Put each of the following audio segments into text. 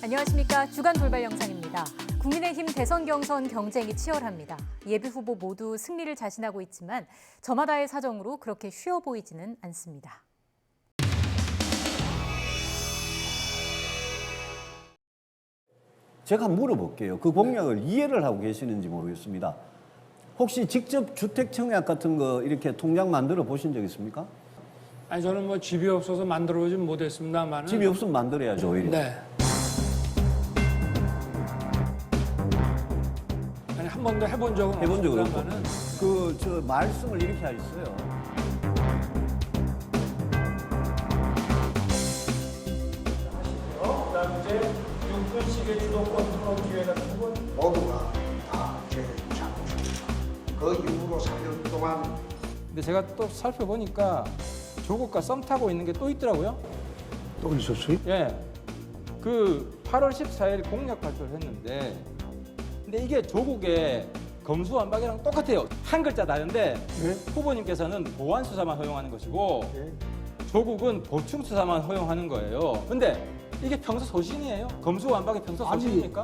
안녕하십니까. 주간 돌발 영상입니다. 국민의힘 대선 경선 경쟁이 치열합니다. 예비후보 모두 승리를 자신하고 있지만 저마다의 사정으로 그렇게 쉬워 보이지는 않습니다. 제가 물어볼게요. 그 공약을 이해를 하고 계시는지 모르겠습니다. 혹시 직접 주택청약 같은 거 이렇게 통장 만들어 보신 적 있습니까? 아니 저는 뭐 집이 없어서 만들어보진 못했습니다만 집이 없으면 만들어야죠, 오히려. 네. 아니 한 번도 해본 적은 해본 적은 없고. 없습니다만은 저 말씀을 이렇게 하셨어요. 그다음 이제 6분씩의 주도권 토론 기회 같은 건 모두가 다제 자부심입니다. 그 이후로 4년 동안 근데 제가 또 살펴보니까 조국과 썸 타고 있는 게 또 있더라고요. 또 있었어요? 예. 그 8월 14일 공약 발표를 했는데 근데 이게 조국의 검수완박이랑 똑같아요. 한 글자 다른데 후보님께서는 보완 수사만 허용하는 것이고 조국은 보충 수사만 허용하는 거예요. 근데 이게 평소 소신이에요? 검수완박이 평소 소신입니까?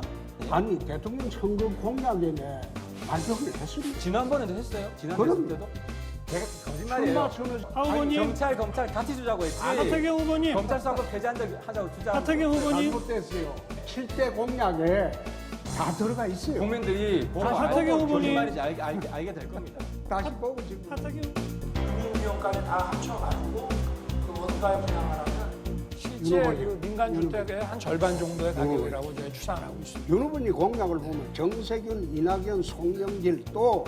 아니 대통령 선거 공약에는 발표를 했습니다. 지난번에도 했어요. 지난번에 그럼- 했을 때도. 제가 거짓말이에요. 아니, 경찰 검찰 주자고 했지. 하태경 후보님, 검찰수사권 폐지하자고 주자. 하태경 후보님, 잘못됐어요. 7대 공약에 다 들어가 있어요. 국민들이 보고 하태경 알고 후보님. 거짓말인지 알게 될 겁니다. 다시 보고 지금 하태경 국민비용까지 다 합쳐가지고 그 원가에 분양을 하면 실제 그 민간 주택의 한 절반 정도의 가격이라고 저희 추산을 하고 있습니다. 윤 후보님 공약을 보면 정세균, 이낙연, 송영길 또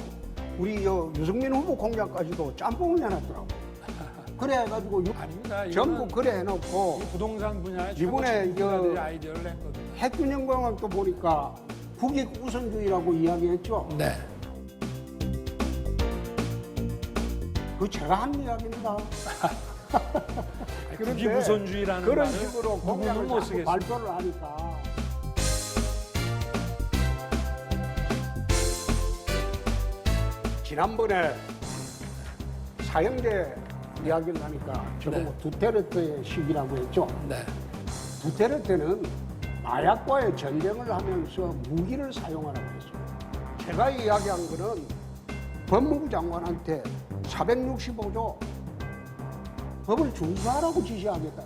우리 유승민 후보 공약까지도 짬뽕을 내놨더라고. 그래가지고 아닙니다. 전부 이거는 그래 해놓고 부동산 분야에 이번에 전문가들이 아이디어를 낸 겁니다. 핵균형 공약도 보니까 국익 우선주의라고 이야기했죠. 네. 그 제가 한 이야기입니다. 국익우선주의라는 그런 말을 식으로 공약을 누구는 못 자꾸 쓰겠습니다. 발표를 하니까 지난번에 사형제 이야기를 하니까 저거 네. 뭐 두테르테의 시기라고 했죠. 네. 두테르테는 마약과의 전쟁을 하면서 무기를 사용하라고 했어요. 제가 이야기한 거는 법무부 장관한테 465조 법을 준수하라고 지시하겠다.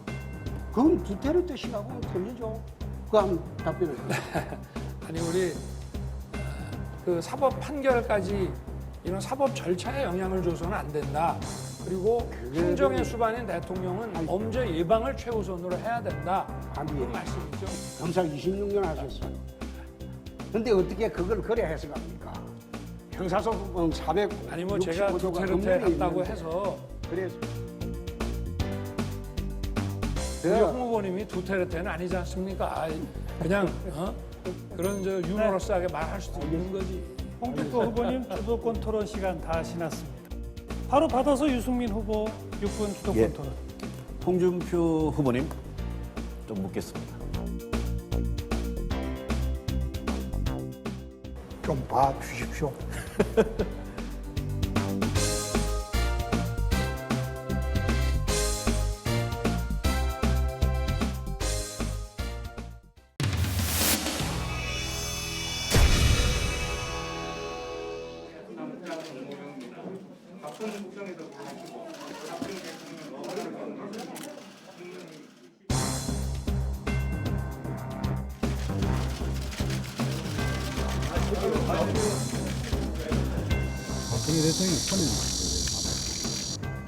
그건 두테르테 시하고는 틀리죠. 그거 한번 답변을 해주세요. 아니 우리 그 사법 판결까지 이런 사법 절차에 영향을 줘서는 안 된다. 그리고 행정의 수반인 대통령은 범죄 예방을 최우선으로 해야 된다. 아니, 그런 말씀이죠. 검사 26년 하셨어요. 근데 어떻게 그걸 그래 해석합니까? 형사소송은 400. 아니 뭐 제가 두테르테 했다고 해서 그래서 우리 홍 후보님이 두테르테는 아니지 않습니까? 아이, 그냥 그런 저 유머러스하게 말할 수도 있는 거지. 홍준표 후보님 주도권 토론 시간 다 지났습니다. 바로 받아서 유승민 후보 6분 주도권 예. 토론. 홍준표 후보님, 좀 묻겠습니다. 좀 봐주십시오.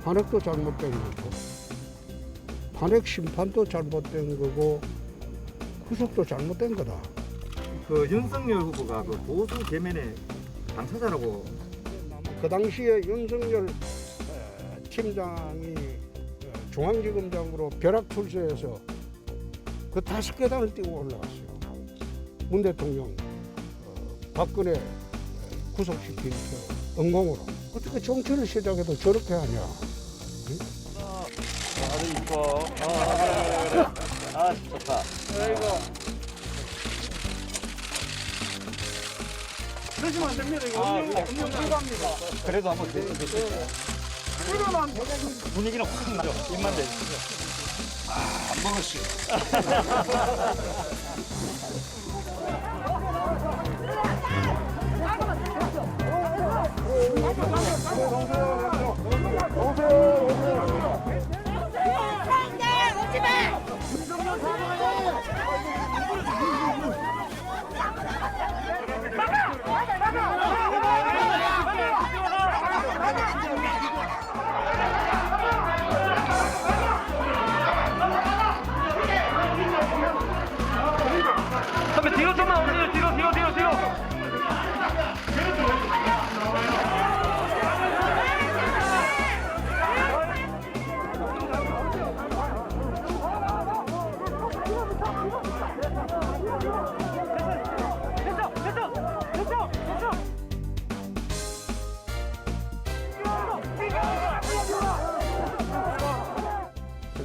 탄핵도 잘못된 거고, 탄핵 심판도 잘못된 거고, 구속도 잘못된 거다. 그 윤석열 후보가 그 보수 개면의 당사자라고 그 당시에 윤석열 팀장이 중앙지검장으로 벼락 출세해서 그 5계단을 뛰고 올라갔어요. 문 대통령 박근혜 구속시키니까 엉공으로. 어떻게 정치를 시작해도 저렇게 하냐. 그러시면 안 됩니다. 이거 음료 불가합니다. 그래도 한번 드셔보세요. 불가만 분위기는 확 나죠. 입만 대주세요. 안 먹었어요. 선배 뒤로 좀만 오세요. 뒤로.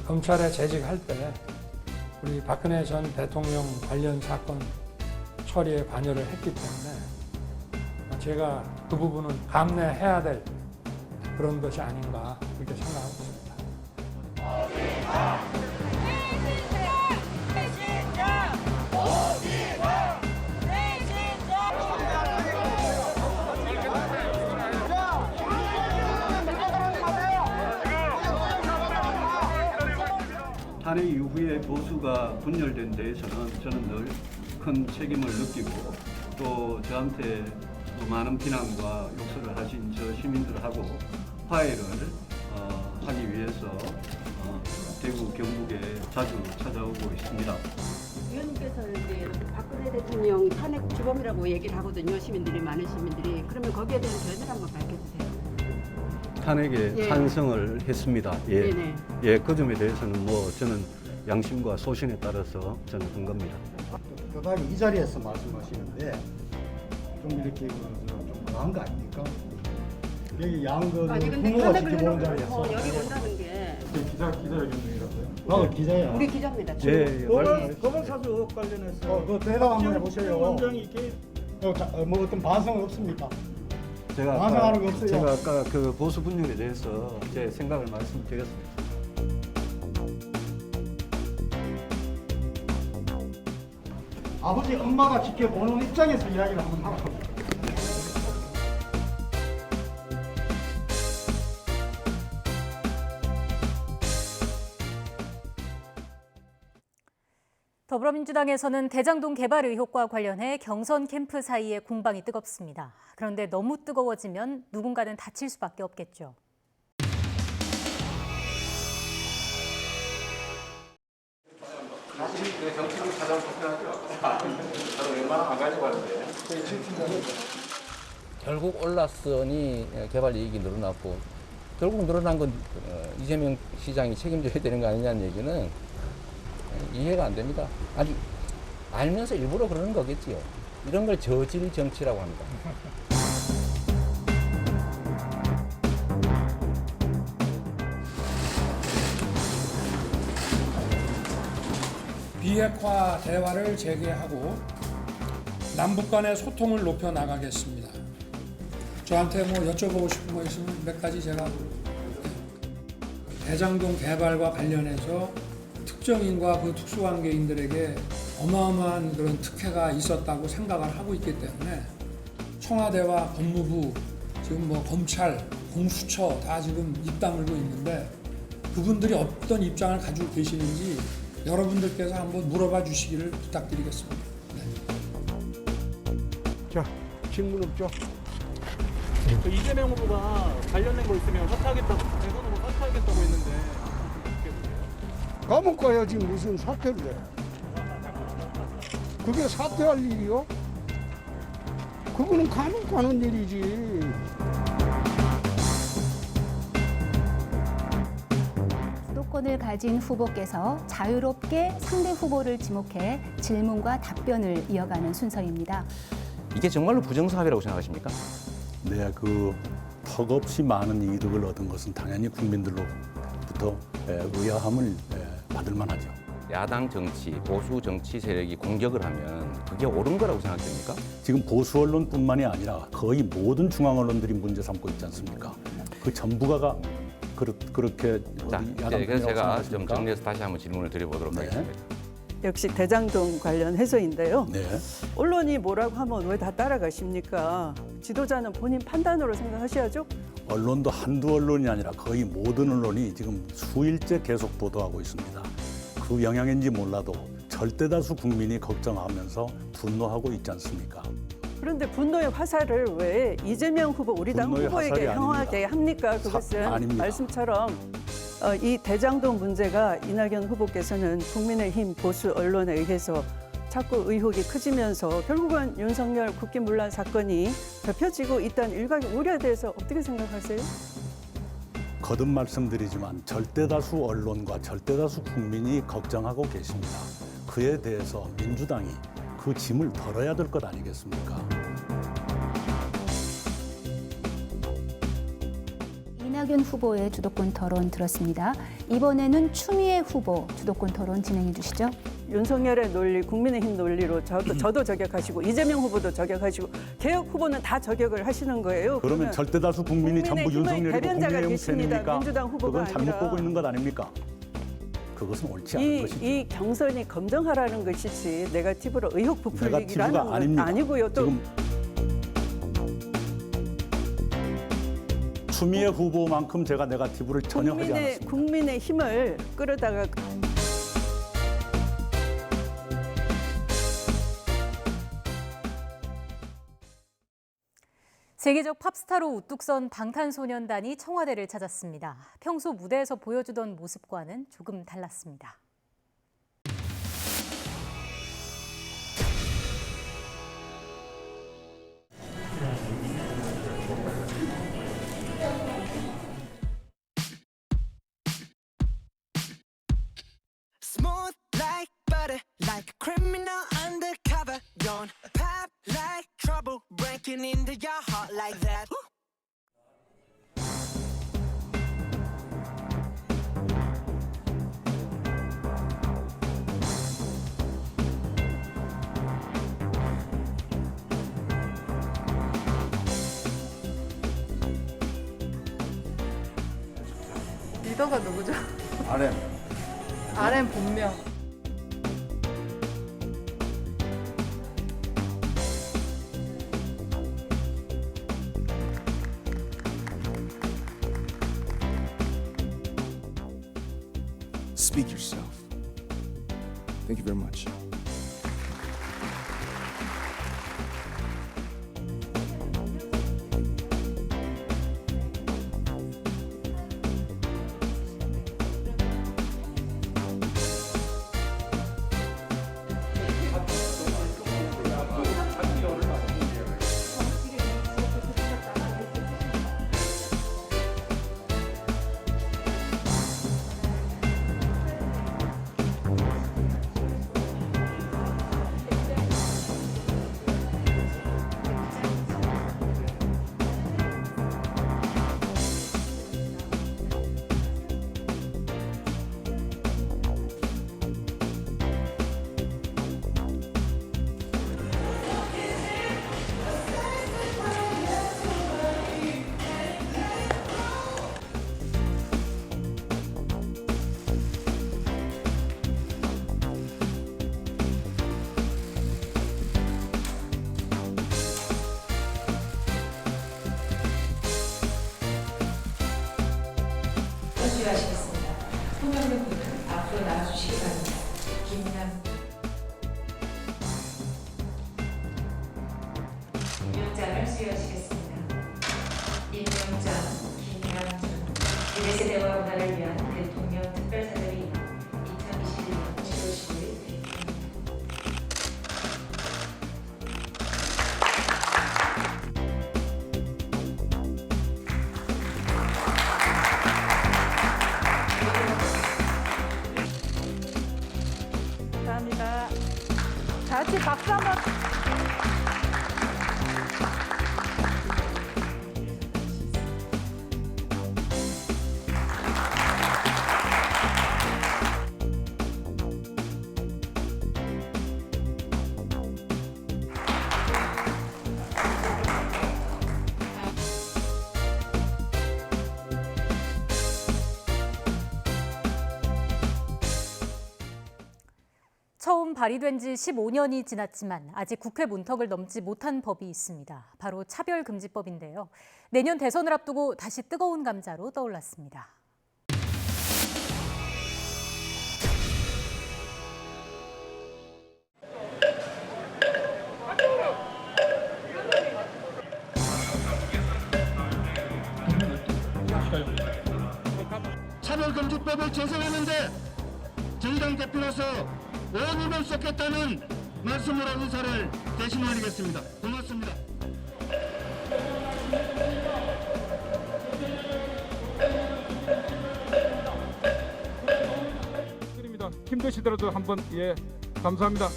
검찰에 재직할 때 우리 박근혜 전 대통령 관련 사건 처리에 관여를 했기 때문에 제가 그 부분은 감내해야 될 그런 것이 아닌가 그렇게 생각하고 있습니다. 탄핵 이후에 보수가 분열된 데에서는 저는 늘 큰 책임을 느끼고 또 저한테 많은 비난과 욕설을 하신 저 시민들하고 화해를 하기 위해서 대구 경북에 자주 찾아오고 있습니다. 의원님께서는 이제 박근혜 대통령 탄핵 주범이라고 얘기를 하거든요. 시민들이 많은 시민들이. 그러면 거기에 대한 견해를 한번 밝혀주세요. 탄핵에 예. 찬성을 했습니다. 예. 네네. 예, 그 점에 대해서는 뭐 저는 양심과 소신에 따라서 저는 한 겁니다. 그다음에 이 자리에서 말씀하시는데 좀 이렇게 좀 나은 거 아닙니까? 여기 양그 아니 근데 부모가 탄핵을 지켜보는 해놓고 자리에서 여기 온다는 게 기자회견 중이라고요? 나 기자야. 우리 기자입니다. 예, 검은 사주 관련해서 그 대답 한번 해보세요. 원장이 이게 뭐 어떤 반성 없습니까? 제가 반성하는 거 없어요. 제가 아까 그 보수 분열에 대해서 제 생각을 말씀드렸습니다. 아버지 엄마가 지켜보는 입장에서 이야기를 한번 하라고. 더불어민주당에서는 대장동 개발 의혹과 관련해 경선 캠프 사이에 공방이 뜨겁습니다. 그런데 너무 뜨거워지면 누군가는 다칠 수밖에 없겠죠. 결국 올라서니 개발 이익이 늘어났고 결국 늘어난 건 이재명 시장이 책임져야 되는 거 아니냐는 얘기는 이해가 안 됩니다. 아니 알면서 일부러 그러는 거겠지요. 이런 걸 저질 정치라고 합니다. 비핵화 대화를 재개하고 남북 간의 소통을 높여 나가겠습니다. 저한테 뭐 여쭤보고 싶은 거 있으면 몇 가지 제가 대장동 개발과 관련해서 특정인과 그 특수관계인들에게 어마어마한 그런 특혜가 있었다고 생각을 하고 있기 때문에 청와대와 법무부, 지금 뭐 검찰, 공수처 다 지금 입 다물고 있는데 그분들이 어떤 입장을 가지고 계시는지 여러분들께서 한번 물어봐 주시기를 부탁드리겠습니다. 자, 질문 없죠? 이재명 후보가 관련된 거 있으면 사퇴하겠다고 대선 후보 사퇴하겠다고 했는데 어떻게 보세요? 감옥 가야지 무슨 사퇴를 해. 그게 사퇴할 일이요? 그거는 감옥 가는 일이지. 주도권을 가진 후보께서 자유롭게 상대 후보를 지목해 질문과 답변을 이어가는 순서입니다. 이게 정말로 부정사회라고 생각하십니까? 네, 턱없이 많은 이득을 얻은 것은 당연히 국민들로부터 의아함을 받을 만하죠. 야당 정치, 보수 정치 세력이 공격을 하면 그게 옳은 거라고 생각됩니까? 지금 보수 언론뿐만이 아니라 거의 모든 중앙 언론들이 문제 삼고 있지 않습니까? 그 전부가 그렇게 자, 야당 그래서 제가 좀 생각하십니까? 정리해서 다시 한번 질문을 드려보도록 네. 하겠습니다. 역시 대장동 관련 해소인데요. 네. 언론이 뭐라고 하면 왜 다 따라가십니까? 지도자는 본인 판단으로 생각하셔야죠. 언론도 한두 언론이 아니라 거의 모든 언론이 지금 수일째 계속 보도하고 있습니다. 그 영향인지 몰라도 절대다수 국민이 걱정하면서 분노하고 있지 않습니까? 그런데 분노의 화살을 왜 이재명 후보 우리 당 분노의 후보에게 화살이 향하게 합니까? 그것은 아닙니다. 말씀처럼 이 대장동 문제가 이낙연 후보께서는 국민의힘 보수 언론에 의해서 자꾸 의혹이 커지면서 결국은 윤석열 국기문란 사건이 덮여지고 있다는 일각의 우려에 대해서 어떻게 생각하세요? 거듭 말씀드리지만 절대다수 언론과 절대다수 국민이 걱정하고 계십니다. 그에 대해서 민주당이 그 짐을 덜어야 될 것 아니겠습니까? 이낙연 후보의 주도권 토론 들었습니다. 이번에는 추미애 후보 주도권 토론 진행해 주시죠. 윤석열의 논리, 국민의힘 논리로 저도 저격하시고 이재명 후보도 저격하시고 개혁 후보는 다 저격을 하시는 거예요. 그러면 절대다수 국민이 전부 국민의힘의 윤석열이고 대변자가 국민의힘 계십니다. 편입니까? 민주당 후보가 그건 잘못 아니라. 보고 있는 것 아닙니까? 그것은 옳지 않은 것이죠. 이 경선이 검증하라는 것이지 네거티브로 의혹 부풀리기라는 네거티브가 건 아닙니다. 아니고요. 또 지금 추미애 후보만큼 제가 네거티브를 전혀 하지 않았습니다. 국민의 힘을 끌어다가 세계적 팝스타로 우뚝 선 방탄소년단이 청와대를 찾았습니다. 평소 무대에서 보여주던 모습과는 조금 달랐습니다. Smooth like butter, like a criminal undercover. Don't pop like trouble, breaking into your heart like that. 리더가 누구죠? RM. RM 본명. Speak yourself. Thank you very much. 하시겠습니다. 송영근 군은 앞으로 나와주시기 바랍니다. 임명장을 수여하시겠습니다. 임명장 김남준 유대 세대와 문화를 위한 대통령 특별사절이 2021년 7월 10일 감사합니다. 다 같이 박수 한번. 처음 발의된 지 15년이 지났지만 아직 국회 문턱을 넘지 못한 법이 있습니다. 바로 차별금지법인데요. 내년 대선을 앞두고 다시 뜨거운 감자로 떠올랐습니다. 차별금지법을 제정하는데 정당 대표로서 온 힘을 쏟겠다는 말씀으로 의사를 대신드리겠습니다. 고맙습니다. 힘드시더라도 한번 감사합니다.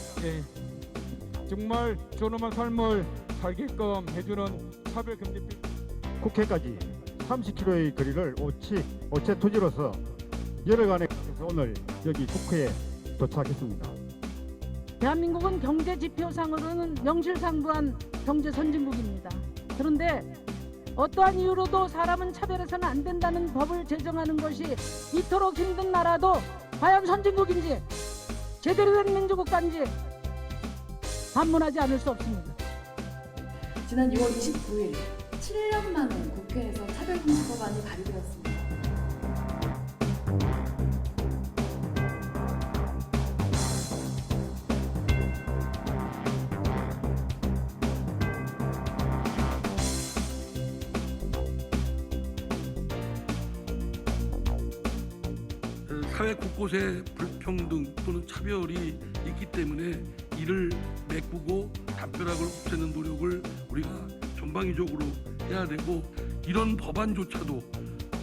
정말 존엄한 삶을 살게끔 해주는 차별금지법. 국회까지 30km의 거리를 오체 토지로서 열흘간에 오늘 여기 국회에 도착했습니다. 대한민국은 경제 지표상으로는 명실상부한 경제 선진국입니다. 그런데 어떠한 이유로도 사람은 차별해서는 안 된다는 법을 제정하는 것이 이토록 힘든 나라도 과연 선진국인지 제대로 된 민주국가인지 반문하지 않을 수 없습니다. 지난 6월 29일 7년 만에 국회에서 차별금지법안이 발의되었습니다. 사회 곳곳에 불평등 또는 차별이 있기 때문에 이를 메꾸고 담벼락을 없애는 노력을 우리가 전방위적으로 해야 되고, 이런 법안조차도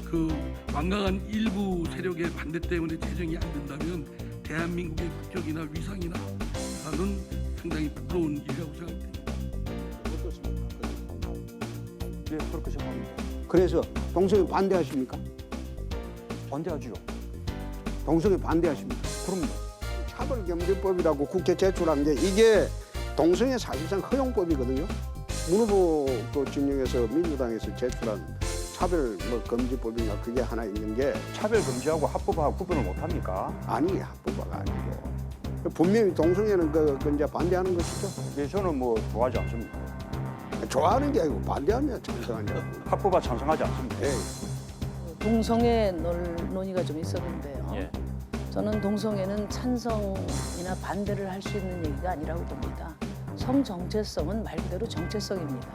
그 완강한 일부 세력의 반대 때문에 제정이 안 된다면 대한민국의 국격이나 위상이나 는 상당히 부끄러운 일이라고 생각됩니다. 네, 그렇게 생각합니다. 그래서 동성애 반대하십니까? 반대하지요. 동성애 반대하십니까? 그럼요. 차별금지법이라고 국회 제출한 게 이게 동성애 사실상 허용법이거든요. 문 후보 그 진영에서 민주당에서 제출한 차별금지법인가 그게 하나 있는 게 차별금지하고 합법화하고 구분을 못합니까? 아니, 합법화가 아니고 분명히 동성애는 그 이제 반대하는 것이죠. 네, 저는 뭐 좋아하지 않습니다. 좋아하는 게 아니고 반대하냐 찬성하냐. 합법화 찬성하지 않습니다. 네. 동성애 논의가 좀 있었는데요. 예. 저는 동성애는 찬성이나 반대를 할 수 있는 얘기가 아니라고 봅니다. 성정체성은 말 그대로 정체성입니다.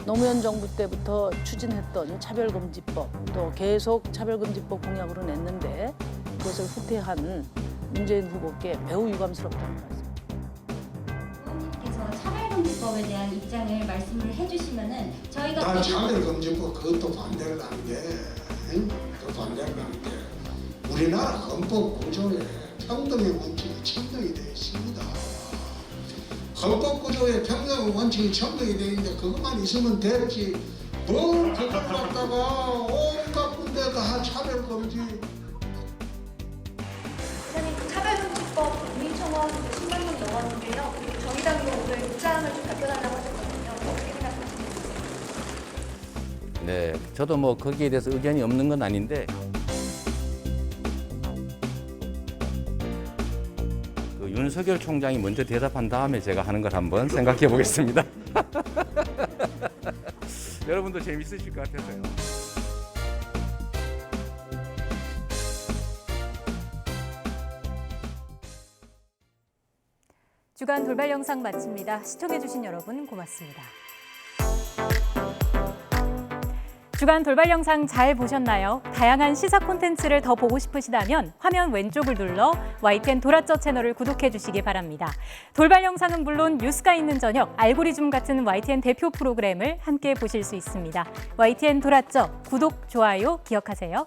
노무현 정부 때부터 추진했던 차별금지법, 또 계속 차별금지법 공약으로 냈는데 그것을 후퇴한 문재인 후보께 매우 유감스럽다는 말씀. 의원님께서 차별금지법에 대한 입장을 말씀을 해주시면은 저희가 차별금지법 그것도 반대를 하는 게, 그 반대를 하는 게 우리나라 헌법 구조에 평등의 원칙이 천명이 되어 있습니다. 헌법 구조에 평등의 원칙이 천명이 되어 있는데 그것만 있으면 되지. 뭘 그걸 갖다가 온갖 군데 다 차별금지. 차별금지법 국민청원 10만 명 넘었는데요. 그리고 정의당도 오늘 입장을 좀 발표하려고 하셨거든요. 어떻게 생각하십니까? 네, 저도 뭐 거기에 대해서 의견이 없는 건 아닌데 그 윤석열 총장이 먼저 대답한 다음에 제가 하는 걸 한번 생각해 보겠습니다. 여러분도 재밌으실 것 같아서요. 주간 돌발 영상 마칩니다. 시청해주신 여러분 고맙습니다. 주간 돌발 영상 잘 보셨나요? 다양한 시사 콘텐츠를 더 보고 싶으시다면 화면 왼쪽을 눌러 YTN 돌아쩌 채널을 구독해 주시기 바랍니다. 돌발 영상은 물론 뉴스가 있는 저녁, 알고리즘 같은 YTN 대표 프로그램을 함께 보실 수 있습니다. YTN 돌아쩌 구독, 좋아요 기억하세요.